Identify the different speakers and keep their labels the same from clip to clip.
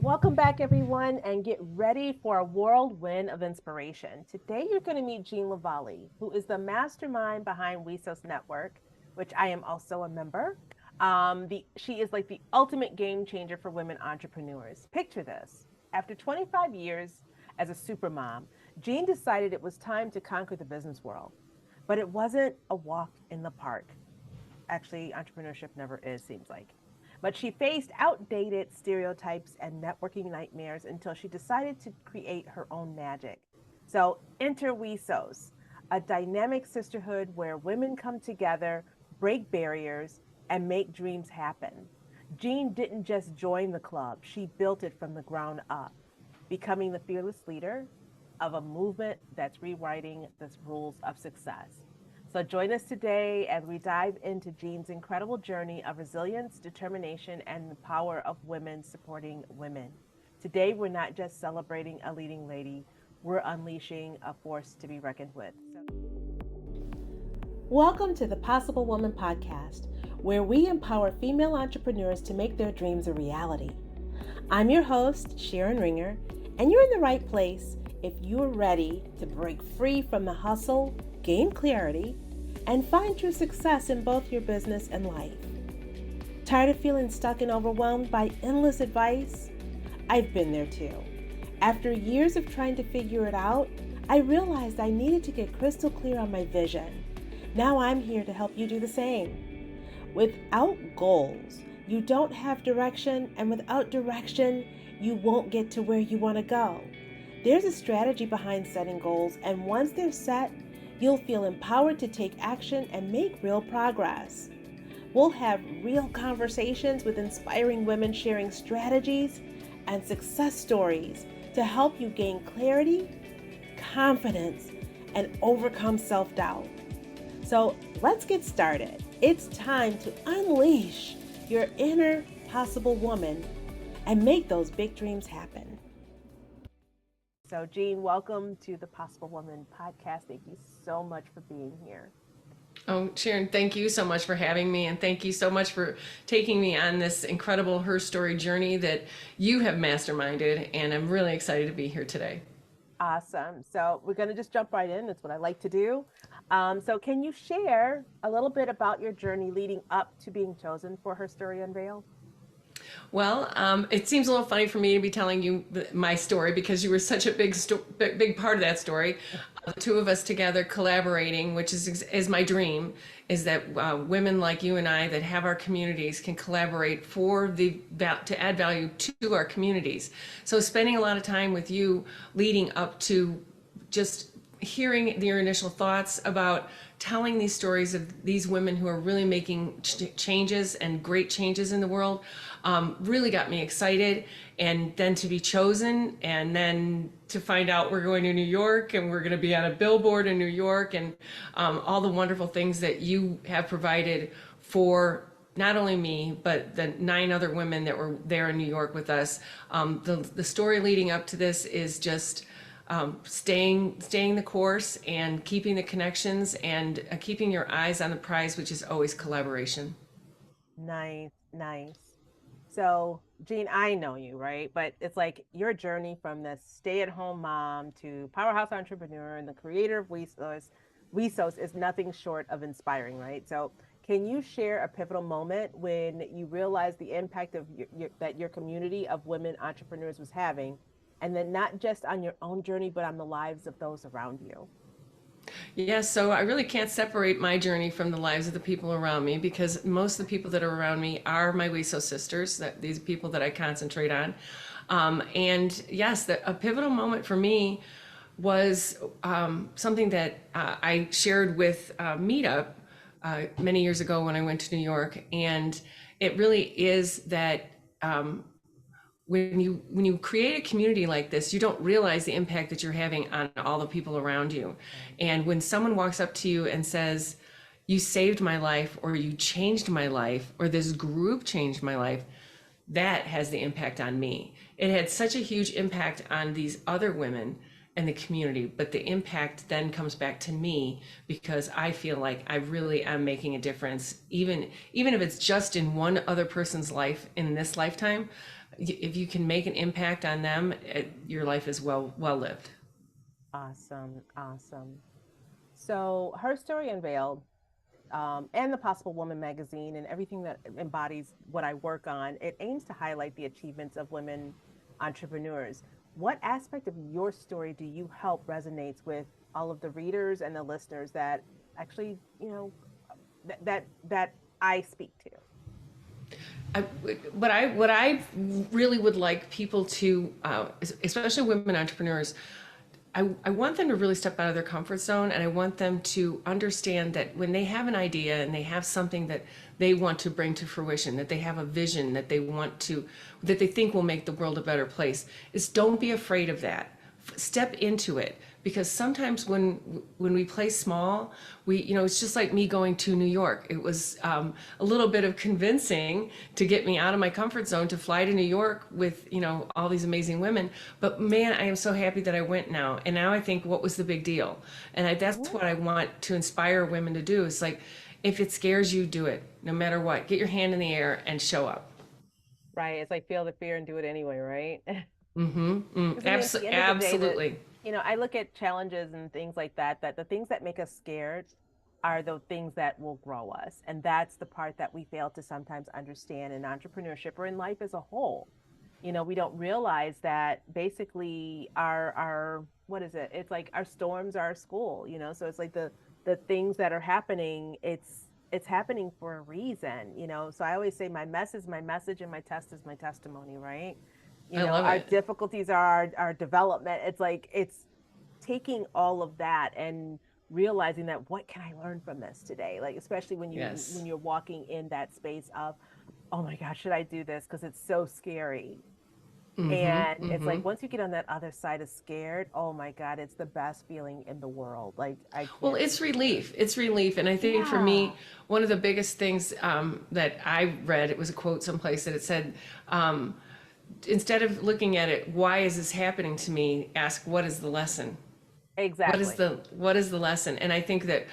Speaker 1: Welcome back, everyone, and get ready for a whirlwind of inspiration. Today, you're going to meet Jean LaVallie, who is the mastermind behind WESOS Network, which I am also a member. She is like the ultimate game changer for women entrepreneurs. Picture this. After 25 years as a supermom, Jean decided it was time to conquer the business world. But it wasn't a walk in the park. Actually, entrepreneurship never is, seems like. But she faced outdated stereotypes and networking nightmares until she decided to create her own magic. So enter WESOS, a dynamic sisterhood where women come together, break barriers, and make dreams happen. Jean didn't just join the club, she built it from the ground up, becoming the fearless leader of a movement that's rewriting the rules of success. So join us today as we dive into Jean's incredible journey of resilience, determination, and the power of women supporting women. Today, we're not just celebrating a leading lady, we're unleashing a force to be reckoned with. Welcome to the Possible Woman podcast, where we empower female entrepreneurs to make their dreams a reality. I'm your host, Sharon Ringier, and you're in the right place if you're ready to break free from the hustle, gain clarity, and find true success in both your business and life. Tired of feeling stuck and overwhelmed by endless advice? I've been there too. After years of trying to figure it out, I realized I needed to get crystal clear on my vision. Now I'm here to help you do the same. Without goals, you don't have direction, and without direction, you won't get to where you want to go. There's a strategy behind setting goals, and once they're set, you'll feel empowered to take action and make real progress. We'll have real conversations with inspiring women sharing strategies and success stories to help you gain clarity, confidence, and overcome self-doubt. So let's get started. It's time to unleash your inner possible woman and make those big dreams happen. So, Jean, welcome to the Possible Woman podcast. Thank you so much for being here.
Speaker 2: Oh, Sharon, thank you so much for having me. And thank you so much for taking me on this incredible HERstory journey that you have masterminded. And I'm really excited to be here today.
Speaker 1: Awesome. So we're going to just jump right in. That's what I like to do. So can you share a little bit about your journey leading up to being chosen for HERstory Unveiled?
Speaker 2: Well, it seems a little funny for me to be telling you my story because you were such a big part of that story. The two of us together collaborating, which is my dream, is that women like you and I that have our communities can collaborate to add value to our communities. So spending a lot of time with you leading up to just hearing your initial thoughts about telling these stories of these women who are really making changes and great changes in the world really got me excited. And then to be chosen, and then to find out we're going to New York and we're going to be on a billboard in New York, and all the wonderful things that you have provided for not only me, but the 9 other women that were there in New York with us. The story leading up to this is just staying the course and keeping the connections and keeping your eyes on the prize, which is always collaboration.
Speaker 1: Nice, nice. So, Jean, I know you, right? But it's like your journey from this stay-at-home mom to powerhouse entrepreneur and the creator of WESOS. WESOS is nothing short of inspiring, right? So, can you share a pivotal moment when you realized the impact of that your community of women entrepreneurs was having, and then not just on your own journey, but on the lives of those around you?
Speaker 2: Yeah, so I really can't separate my journey from the lives of the people around me because most of the people that are around me are my WESO sisters, these people that I concentrate on. And yes, a pivotal moment for me was something that I shared with Meetup many years ago when I went to New York. And it really is that when you create a community like this, you don't realize the impact that you're having on all the people around you. And when someone walks up to you and says, "You saved my life," or "You changed my life," or "This group changed my life," that has the impact on me. It had such a huge impact on these other women and the community, but the impact then comes back to me because I feel like I really am making a difference, even if it's just in one other person's life in this lifetime. if you can make an impact on them, your life is well lived.
Speaker 1: Awesome. Awesome. So Her Story Unveiled, and the Possible Woman magazine and everything that embodies what I work on, it aims to highlight the achievements of women entrepreneurs. What aspect of your story do you help resonates with all of the readers and the listeners that actually, that I speak to?
Speaker 2: I, what I really would like people to, especially women entrepreneurs, I want them to really step out of their comfort zone, and I want them to understand that when they have an idea and they have something that they want to bring to fruition, that they have a vision that that they think will make the world a better place, is don't be afraid of that. Step into it, because sometimes when we play small, it's just like me going to New York. It was a little bit of convincing to get me out of my comfort zone to fly to New York with all these amazing women. But man, I am so happy that I went now. And now I think, what was the big deal? And that's what I want to inspire women to do. Is like, if it scares you, do it. No matter what, get your hand in the air and show up.
Speaker 1: Right. It's like, feel the fear and do it anyway, right?
Speaker 2: Absolutely.
Speaker 1: I look at challenges and things like that the things that make us scared are the things that will grow us. And that's the part that we fail to sometimes understand in entrepreneurship or in life as a whole. We don't realize that basically our what is it? It's like our storms are our school, so it's like the things that are happening, it's happening for a reason, So I always say my mess is my message and my test is my testimony, right?
Speaker 2: I love
Speaker 1: our
Speaker 2: it.
Speaker 1: difficulties are our development. It's like, it's taking all of that and realizing that, what can I learn from this today? Like, especially when you're walking in that space of, oh my gosh, should I do this? Because it's so scary. And it's like, once you get on that other side of scared, oh my God, it's the best feeling in the world. Like,
Speaker 2: well, it's relief. It's relief. And I think for me, one of the biggest things that I read, it was a quote someplace that it said, instead of looking at it, why is this happening to me? Ask, what is the lesson?
Speaker 1: Exactly.
Speaker 2: What is the lesson? And I think that,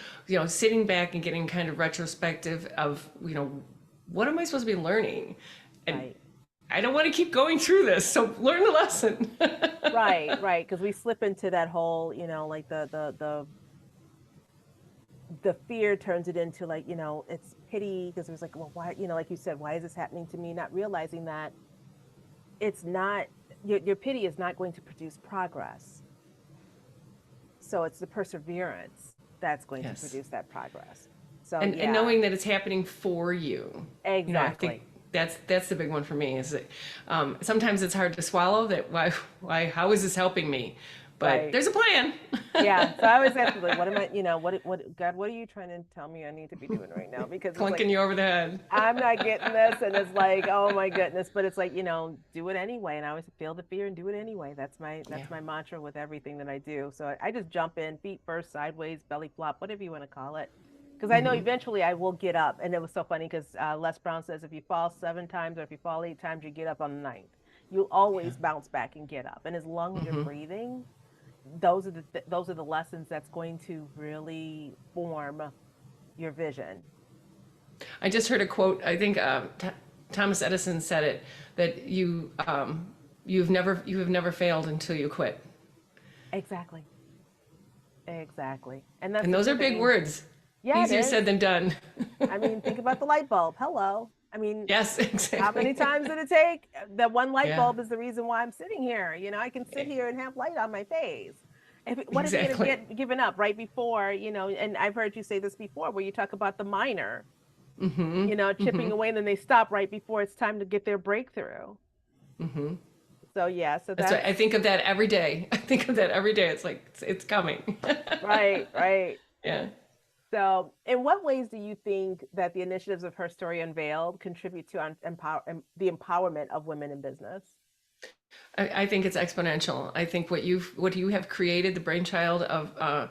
Speaker 2: sitting back and getting kind of retrospective of, what am I supposed to be learning? And
Speaker 1: right.
Speaker 2: I don't want to keep going through this. So learn the lesson.
Speaker 1: Right. Because we slip into that whole, like the fear turns it into like, it's pity, because it was like, well, why, like you said, why is this happening to me? Not realizing that it's not, your pity is not going to produce progress. So it's the perseverance that's going to produce that progress. So
Speaker 2: and knowing that it's happening for you.
Speaker 1: Exactly.
Speaker 2: I think that's the big one for me, is that sometimes it's hard to swallow that how is this helping me? But there's a plan.
Speaker 1: Yeah. So I always have to, like, what am I, God, what are you trying to tell me I need to be doing right now? Because
Speaker 2: clunking you over the head.
Speaker 1: I'm not getting this. And it's like, oh my goodness. But it's like, do it anyway. And I always feel the fear and do it anyway. That's my mantra with everything that I do. So I just jump in, feet first, sideways, belly flop, whatever you want to call it. Because I know eventually I will get up. And it was so funny because Les Brown says, if you fall 7 times or if you fall 8 times, you get up on the 9th. You'll always bounce back and get up. And as long as you're breathing, those are the lessons that's going to really form your vision.
Speaker 2: I just heard a quote. I think Thomas Edison said it, that you have never failed until you quit.
Speaker 1: Exactly. And
Speaker 2: those are big words.
Speaker 1: Yeah,
Speaker 2: easier said than done.
Speaker 1: I mean, think about the light bulb. Hello. I mean,
Speaker 2: yes, exactly.
Speaker 1: How many times did it take? That one light bulb is the reason why I'm sitting here. I can sit here and have light on my face. What if you're going to get given up right before, and I've heard you say this before, where you talk about the miner, chipping away, and then they stop right before it's time to get their breakthrough. So, yeah. So that's
Speaker 2: I think of that every day. It's like, it's coming.
Speaker 1: Right.
Speaker 2: Yeah.
Speaker 1: So, in what ways do you think that the initiatives of HERstory Unveiled contribute to the empowerment of women in business?
Speaker 2: I think it's exponential. I think what you have created, the brainchild of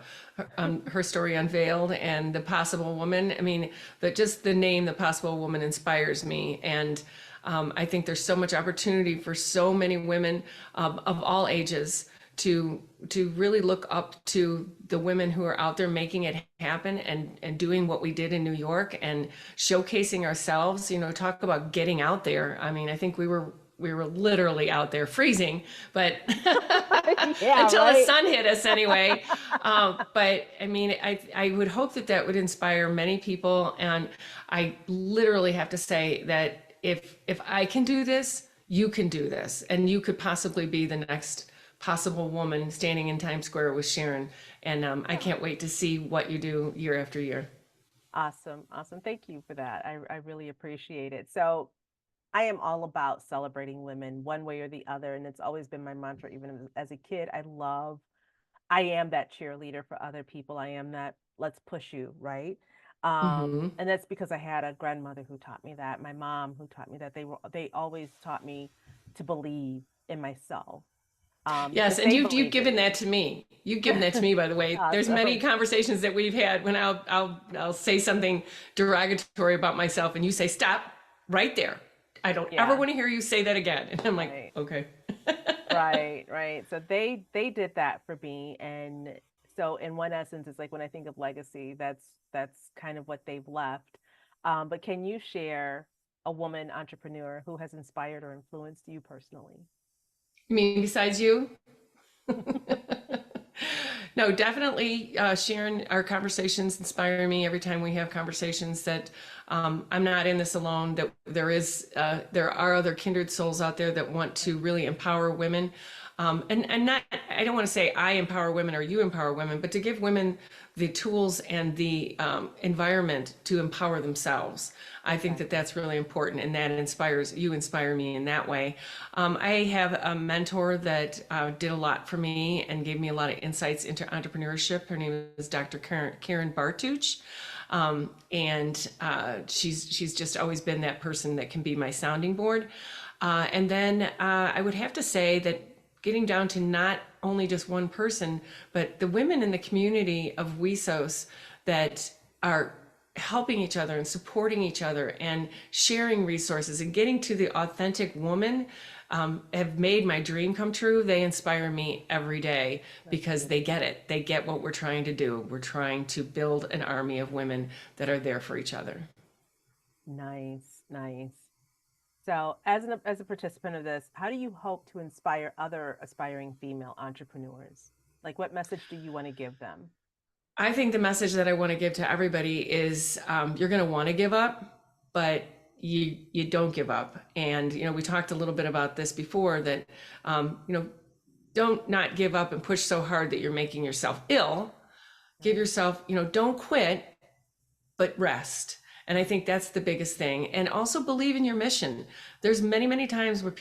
Speaker 2: HERstory Unveiled and the Possible Woman. I mean, just the name, the Possible Woman, inspires me, and I think there's so much opportunity for so many women of all ages to really look up to the women who are out there making it happen and doing what we did in New York and showcasing ourselves. Talk about getting out there. I mean, I think we were we were literally out there freezing, but
Speaker 1: Yeah,
Speaker 2: until the
Speaker 1: right.
Speaker 2: sun hit us anyway. But I mean, I would hope that that would inspire many people. And I literally have to say that if I can do this, you can do this, and you could possibly be the next possible woman standing in Times Square with Sharon. And I can't wait to see what you do year after year.
Speaker 1: Awesome. Awesome. Thank you for that. I really appreciate it. So I am all about celebrating women one way or the other. And it's always been my mantra, even as a kid. I am that cheerleader for other people. I am that let's push you, right?
Speaker 2: Hmm.
Speaker 1: And that's because I had a grandmother who taught me that, my mom who taught me that. They always taught me to believe in myself,
Speaker 2: Yes,
Speaker 1: because
Speaker 2: and
Speaker 1: they
Speaker 2: you've
Speaker 1: believed in
Speaker 2: given that
Speaker 1: me.
Speaker 2: to me. You've given that to me, by the way. There's many
Speaker 1: Awesome.
Speaker 2: conversations that we've had when I'll say something derogatory about myself, and you say, "Stop right there. I don't ever
Speaker 1: Yeah.
Speaker 2: want to hear you say that again." And I'm like,
Speaker 1: Right.
Speaker 2: "Okay."
Speaker 1: Right, right. So they did that for me, and so in one essence, it's like when I think of legacy, that's kind of what they've left. But can you share a woman entrepreneur who has inspired or influenced you personally?
Speaker 2: You mean besides you? No, definitely, Sharon, our conversations inspire me every time we have conversations that I'm not in this alone, that there are other kindred souls out there that want to really empower women. And not, I don't want to say I empower women or you empower women, but to give women the tools and the environment to empower themselves. I think that
Speaker 1: Exactly.
Speaker 2: that's really important, and that you inspire me in that way. I have a mentor that did a lot for me and gave me a lot of insights into entrepreneurship. Her name is Dr. Karen Bartuch. And she's just always been that person that can be my sounding board. And then I would have to say that getting down to not only just one person, but the women in the community of WESOS that are helping each other and supporting each other and sharing resources and getting to the authentic woman, have made my dream come true. They inspire me every day
Speaker 1: That's
Speaker 2: because they get
Speaker 1: beautiful.
Speaker 2: it. They get what we're trying to do. We're trying to build an army of women that are there for each other.
Speaker 1: Nice, nice. So, as a participant of this, how do you hope to inspire other aspiring female entrepreneurs? Like, what message do you want to give them?
Speaker 2: I think the message that I want to give to everybody is you're going to want to give up, but you don't give up. And we talked a little bit about this before that don't not give up and push so hard that you're making yourself ill. Give
Speaker 1: Right.
Speaker 2: yourself, don't quit, but rest. And I think that's the biggest thing. And also believe in your mission. There's many times where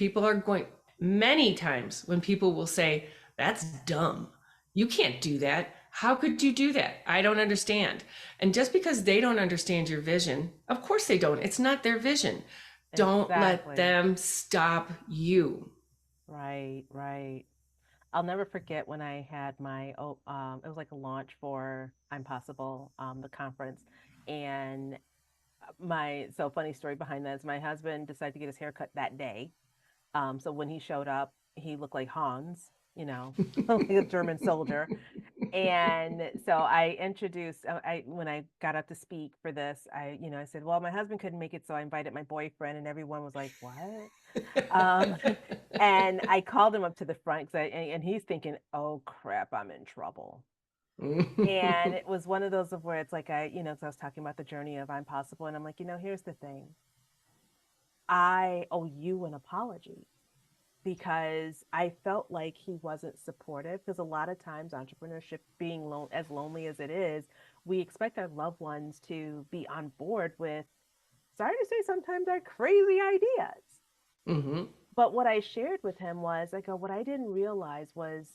Speaker 2: many times when people will say, that's dumb. You can't do that. How could you do that? I don't understand. And just because they don't understand your vision, of course they don't. It's not their vision. Don't let
Speaker 1: Exactly.
Speaker 2: them stop you.
Speaker 1: Right, right. I'll never forget when I had it was like a launch for I'm Possible, the conference. And so funny story behind that is my husband decided to get his hair cut that day. So when he showed up, he looked like Hans, like a German soldier. And so I introduced, when I got up to speak for this, I said, well, my husband couldn't make it, so I invited my boyfriend, and everyone was like, what? Um, and I called him up to the front and he's thinking, oh crap, I'm in trouble. And it was one of those of where it's like so I was talking about the journey of I'm Possible, and I'm like, here's the thing. I owe you an apology because I felt like he wasn't supportive. Because a lot of times, entrepreneurship being as lonely as it is, we expect our loved ones to be on board with, sorry to say, sometimes our crazy ideas.
Speaker 2: Hmm.
Speaker 1: But what I shared with him was, I go, what I didn't realize was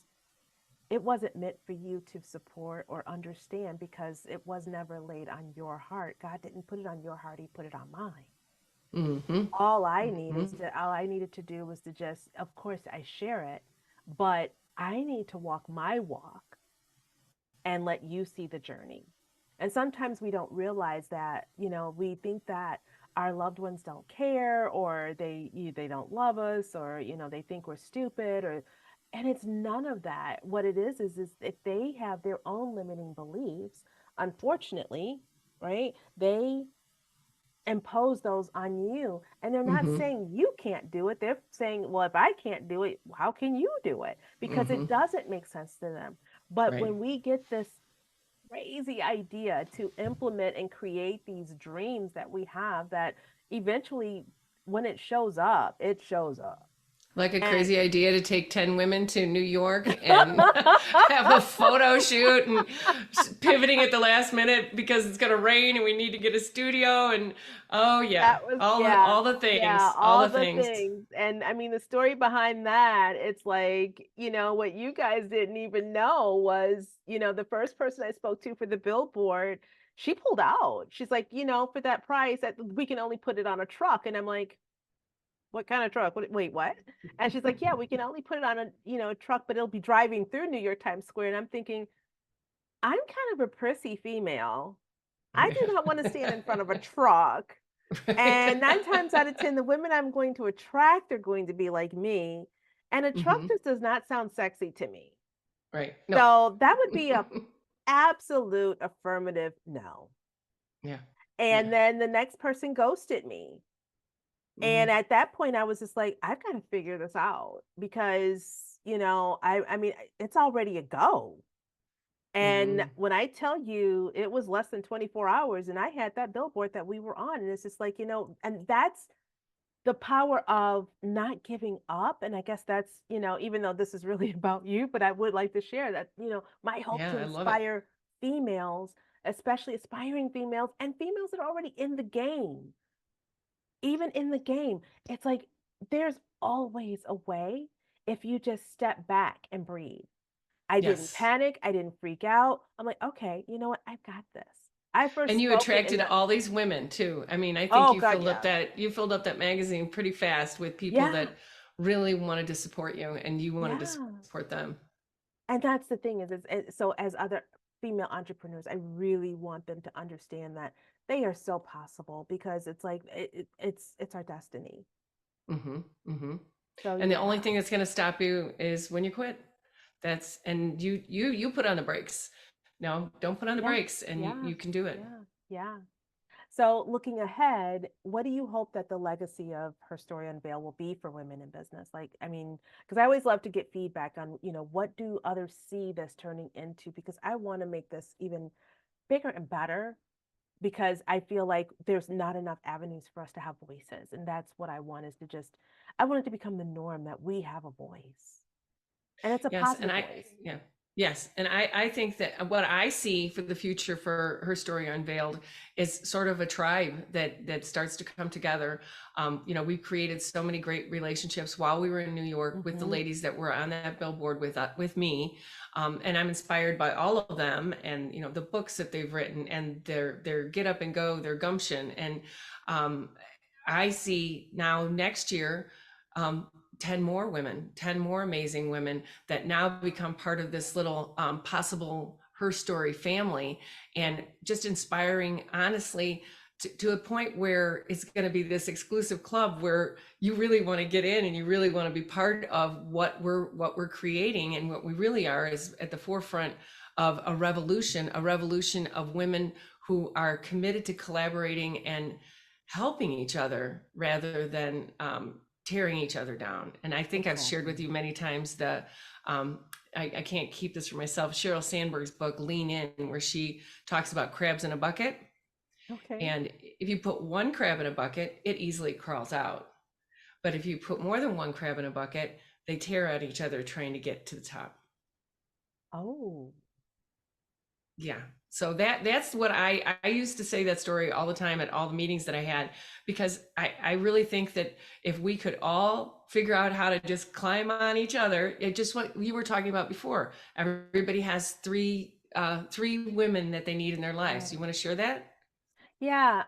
Speaker 1: it wasn't meant for you to support or understand because it was never laid on your heart. God didn't put it on your heart, He put it on mine.
Speaker 2: Hmm.
Speaker 1: All I needed to do was to just, of course, I share it, but I need to walk my walk and let you see the journey. And sometimes we don't realize that, we think that our loved ones don't care, or they don't love us, or they think we're stupid, or and it's none of that. What it is if they have their own limiting beliefs, unfortunately, right? They impose those on you. And they're not
Speaker 2: Mm-hmm.
Speaker 1: saying you can't do it. They're saying, well, if I can't do it, how can you do it? Because
Speaker 2: Mm-hmm.
Speaker 1: it doesn't make sense to them. But
Speaker 2: Right.
Speaker 1: when we get this crazy idea to implement and create these dreams that we have, that eventually, when it shows up, it shows up.
Speaker 2: Like a
Speaker 1: And
Speaker 2: crazy idea to take 10 women to New York and have a photo shoot and pivoting at the last minute because it's going to rain and we need to get a studio and oh yeah,
Speaker 1: that was,
Speaker 2: all the
Speaker 1: yeah,
Speaker 2: all the
Speaker 1: yeah,
Speaker 2: things, all
Speaker 1: all
Speaker 2: the
Speaker 1: the
Speaker 2: things.
Speaker 1: things. And I mean, the story behind that, it's like, what you guys didn't even know was, the first person I spoke to for the billboard, she pulled out. She's like, for that price, that we can only put it on a truck. And I'm like, what kind of truck? Wait, what? And she's like, yeah, we can only put it on a, truck, but it'll be driving through New York Times Square. And I'm thinking, I'm kind of a prissy female. I do not want to stand in front of a truck.
Speaker 2: Right.
Speaker 1: And 9 times out of 10, the women I'm going to attract are going to be like me. And a truck
Speaker 2: Hmm.
Speaker 1: just does not sound sexy to me.
Speaker 2: Right. No.
Speaker 1: So that would be a absolute affirmative no.
Speaker 2: Yeah. Yeah.
Speaker 1: And then the next person ghosted me. And
Speaker 2: Hmm.
Speaker 1: at that point, I was just like, I've got to figure this out because, I mean, it's already a go. And
Speaker 2: Hmm.
Speaker 1: when I tell you it was less than 24 hours and I had that billboard that we were on, and it's just like, and that's the power of not giving up. And I guess that's, even though this is really about you, but I would like to share that, my hope
Speaker 2: Yeah,
Speaker 1: to
Speaker 2: I love it.
Speaker 1: inspire females, especially aspiring females and females that are already in the game, even in the game. It's like there's always a way if you just step back and breathe. I didn't
Speaker 2: Yes.
Speaker 1: panic. I didn't freak out. I'm like, okay, you know what? I've got this. I first
Speaker 2: And you
Speaker 1: spoke it in
Speaker 2: attracted
Speaker 1: the,
Speaker 2: all these women too. I mean, I think
Speaker 1: oh God, yeah.
Speaker 2: you filled up that magazine pretty fast with people
Speaker 1: Yeah.
Speaker 2: that really wanted to support you and you wanted to
Speaker 1: Yeah.
Speaker 2: support them.
Speaker 1: And that's the thing so as other female entrepreneurs, I really want them to understand that they are so possible because it's like it's our destiny.
Speaker 2: Hmm. Hmm.
Speaker 1: So
Speaker 2: And the only
Speaker 1: yeah.
Speaker 2: thing that's going to stop you is when you quit. That's and you put on the brakes. No, don't put on the
Speaker 1: Yeah.
Speaker 2: brakes, and
Speaker 1: Yeah.
Speaker 2: you can do it.
Speaker 1: Yeah. Yeah. So, looking ahead, what do you hope that the legacy of Her Story Unveiled will be for women in business? Like, I mean, because I always love to get feedback on, what do others see this turning into? Because I want to make this even bigger and better because I feel like there's not enough avenues for us to have voices. And that's what I want is to just, I want it to become the norm that we have a voice. And it's a
Speaker 2: Yes, and
Speaker 1: positive voice.
Speaker 2: yeah, yes, and I think that what I see for the future for Her Story Unveiled is sort of a tribe that starts to come together. We've created so many great relationships while we were in New York with the
Speaker 1: Hmm.
Speaker 2: ladies that were on that billboard with me, and I'm inspired by all of them, and the books that they've written and their get up and go, their gumption, and um, I see now next year. Um, 10 more women, 10 more amazing women that now become part of this little possible Her Story family, and just inspiring, honestly, to a point where it's going to be this exclusive club where you really want to get in and you really want to be part of what we're creating, and what we really are is at the forefront of a revolution of women who are committed to collaborating and helping each other rather than tearing each other down. And I think I've shared with
Speaker 1: Exactly.
Speaker 2: you many times I can't keep this for myself, Sheryl Sandberg's book, Lean In, where she talks about crabs in a bucket.
Speaker 1: Okay.
Speaker 2: And if you put one crab in a bucket, it easily crawls out. But if you put more than one crab in a bucket, they tear at each other trying to get to the top.
Speaker 1: Oh,
Speaker 2: Yeah. So that's what I used to say that story all the time at all the meetings that I had, because I really think that if we could all figure out how to just climb on each other, it just what you were talking about before. Everybody has three women that they need in their lives.
Speaker 1: right.
Speaker 2: You want to share that?
Speaker 1: Yeah,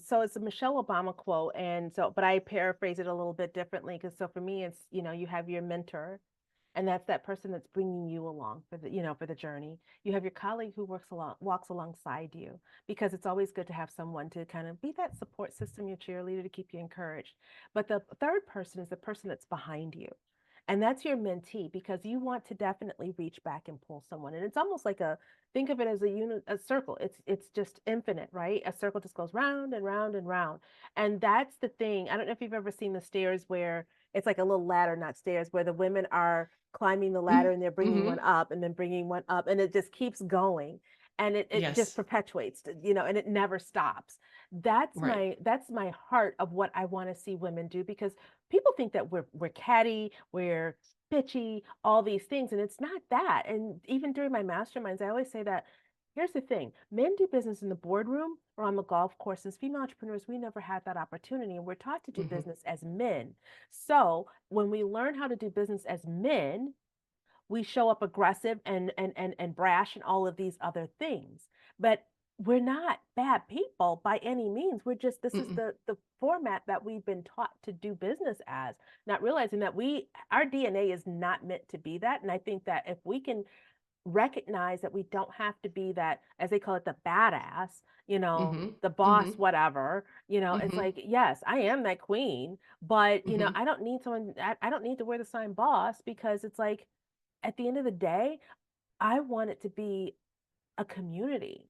Speaker 1: so it's a Michelle Obama quote, and so, but I paraphrase it a little bit differently because so for me, it's, you have your mentor, and that's that person that's bringing you along for for the journey. You have your colleague who walks alongside you because it's always good to have someone to kind of be that support system, your cheerleader to keep you encouraged. But the third person is the person that's behind you. And that's your mentee, because you want to definitely reach back and pull someone. And it's almost like think of it as a circle. It's just infinite, right? A circle just goes round and round and round. And that's the thing. I don't know if you've ever seen the stairs where it's like a little ladder, not stairs, where the women are climbing the ladder and they're bringing one
Speaker 2: Mm-hmm.
Speaker 1: up and then bringing one up, and it just keeps going, and it just
Speaker 2: Yes.
Speaker 1: perpetuates, and it never stops.
Speaker 2: Right.
Speaker 1: That's my heart of what I want to see women do, because people think that we're catty, we're bitchy, all these things, and it's not that. And even during my masterminds, I always say that here's the thing: men do business in the boardroom or on the golf course. As female entrepreneurs, we never had that opportunity, and we're taught to do
Speaker 2: Mm-hmm.
Speaker 1: business as men. So when we learn how to do business as men, we show up aggressive and brash and all of these other things. But we're not bad people by any means. We're just, this is
Speaker 2: Mm-mm.
Speaker 1: the format that we've been taught to do business as, not realizing that our DNA is not meant to be that. And I think that if we can recognize that we don't have to be that, as they call it, the badass,
Speaker 2: Mm-hmm.
Speaker 1: the boss,
Speaker 2: Mm-hmm.
Speaker 1: whatever, it's
Speaker 2: Mm-hmm.
Speaker 1: like, yes, I am that queen, but
Speaker 2: Mm-hmm.
Speaker 1: I don't need someone, I don't need to wear the sign boss, because it's like, at the end of the day, I want it to be a community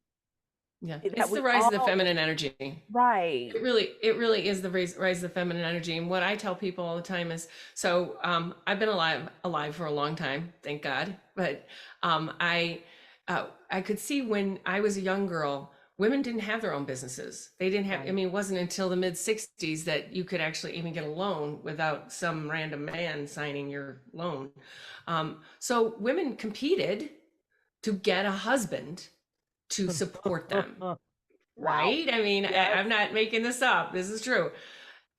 Speaker 2: Yeah.
Speaker 1: that
Speaker 2: It's the
Speaker 1: we
Speaker 2: rise of the
Speaker 1: all,
Speaker 2: feminine energy.
Speaker 1: right.
Speaker 2: It really is the rise of the feminine energy. And what I tell people all the time is, so I've been alive for a long time, thank God. But I could see when I was a young girl, women didn't have their own businesses. They didn't have. I
Speaker 1: Right.
Speaker 2: mean, it wasn't until the mid '60s that you could actually even get a loan without some random man signing your loan. So women competed to get a husband to support them,
Speaker 1: Wow.
Speaker 2: right? I mean,
Speaker 1: Yes.
Speaker 2: I'm not making this up. This is true.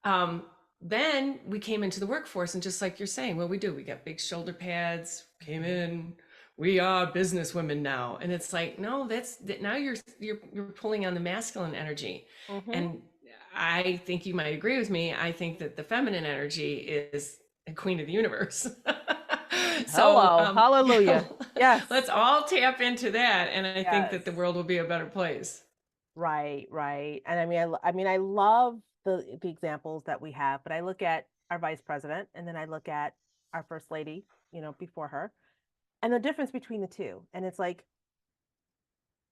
Speaker 2: Um, then we came into the workforce, and just like you're saying, what we do, we got big shoulder pads, came in, we are business women now. And it's like, no, now you're pulling on the masculine energy.
Speaker 1: Mm-hmm.
Speaker 2: And I think you might agree with me. I think that the feminine energy is the queen of the universe. So
Speaker 1: Hello. Hallelujah. Yes.
Speaker 2: let's all tap into that, and I think
Speaker 1: Yes.
Speaker 2: that the world will be a better place.
Speaker 1: Right, right. And I love the examples that we have, but I look at our vice president, and then I look at our first lady, before her, and the difference between the two. And it's like,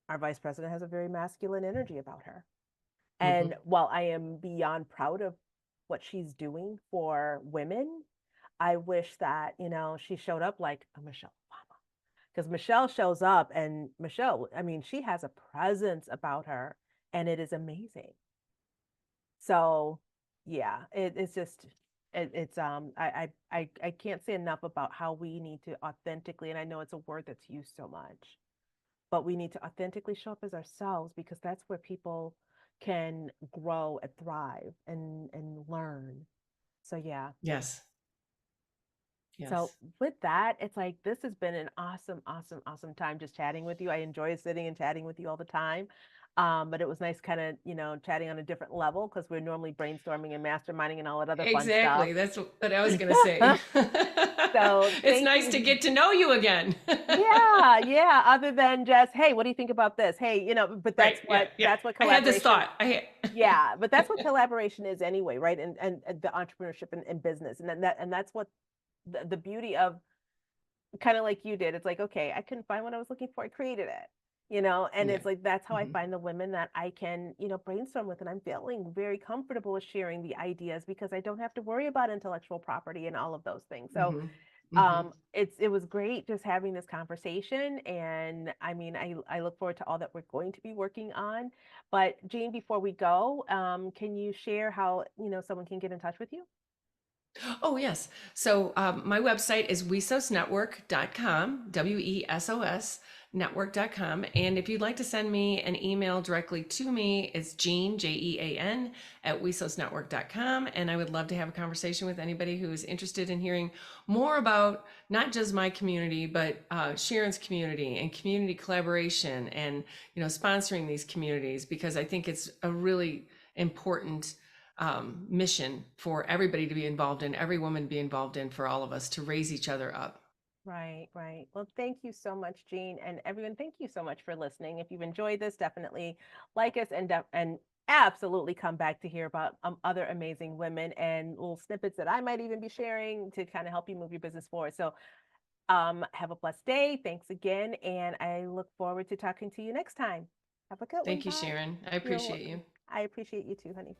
Speaker 1: our vice president has a very masculine energy about her. And
Speaker 2: Hmm.
Speaker 1: while I am beyond proud of what she's doing for women, I wish that, she showed up like a Michelle Obama. Because Michelle shows up, and Michelle, I mean, she has a presence about her, and it is amazing. So yeah, it's just, it's I can't say enough about how we need to authentically, and I know it's a word that's used so much, but we need to authentically show up as ourselves, because that's where people can grow and thrive and learn. So yeah.
Speaker 2: Yes.
Speaker 1: So
Speaker 2: Yes.
Speaker 1: with that, it's like, this has been an awesome, awesome, awesome time just chatting with you. I enjoy sitting and chatting with you all the time. But it was nice kind of, chatting on a different level, because we're normally brainstorming and masterminding and all that other fun stuff.
Speaker 2: Exactly. That's what I was going to say.
Speaker 1: So
Speaker 2: It's
Speaker 1: thank
Speaker 2: nice to
Speaker 1: you.
Speaker 2: get to know you again.
Speaker 1: Yeah, yeah. Other than just, hey, what do you think about this? Hey, but
Speaker 2: Right. Yeah. Yeah.
Speaker 1: that's what
Speaker 2: I had this
Speaker 1: collaboration.
Speaker 2: thought.
Speaker 1: Yeah, but that's what collaboration is anyway, right? And the entrepreneurship and business, and that's what the beauty of, kind of like you did. It's like, okay, I couldn't find what I was looking for. I created it, and
Speaker 2: Yeah.
Speaker 1: it's like, that's how I
Speaker 2: Hmm.
Speaker 1: find the women that I can, brainstorm with. And I'm feeling very comfortable with sharing the ideas, because I don't have to worry about intellectual property and all of those things. So
Speaker 2: Hmm. Hmm.
Speaker 1: it was great just having this conversation. And I mean, I look forward to all that we're going to be working on. But Jean, before we go, can you share how, someone can get in touch with you?
Speaker 2: Oh, yes. So my website is wesosnetwork.com, WESOS network.com. And if you'd like to send me an email directly to me, it's Jean, Jean, at wesosnetwork.com. And I would love to have a conversation with anybody who is interested in hearing more about not just my community, but Sharon's community and community collaboration, and, sponsoring these communities, because I think it's a really important mission for everybody to be involved in, every woman to be involved in, for all of us to raise each other up.
Speaker 1: Right, right. Well, thank you so much, Jean, and everyone. Thank you so much for listening. If you've enjoyed this, definitely like us, and absolutely come back to hear about other amazing women and little snippets that I might even be sharing to kind of help you move your business forward. So have a blessed day. Thanks again. And I look forward to talking to you next time. Have a good one.
Speaker 2: Thank you,
Speaker 1: Bye.
Speaker 2: Sharon. I
Speaker 1: You're
Speaker 2: appreciate
Speaker 1: welcome.
Speaker 2: you.
Speaker 1: I appreciate you too, honey.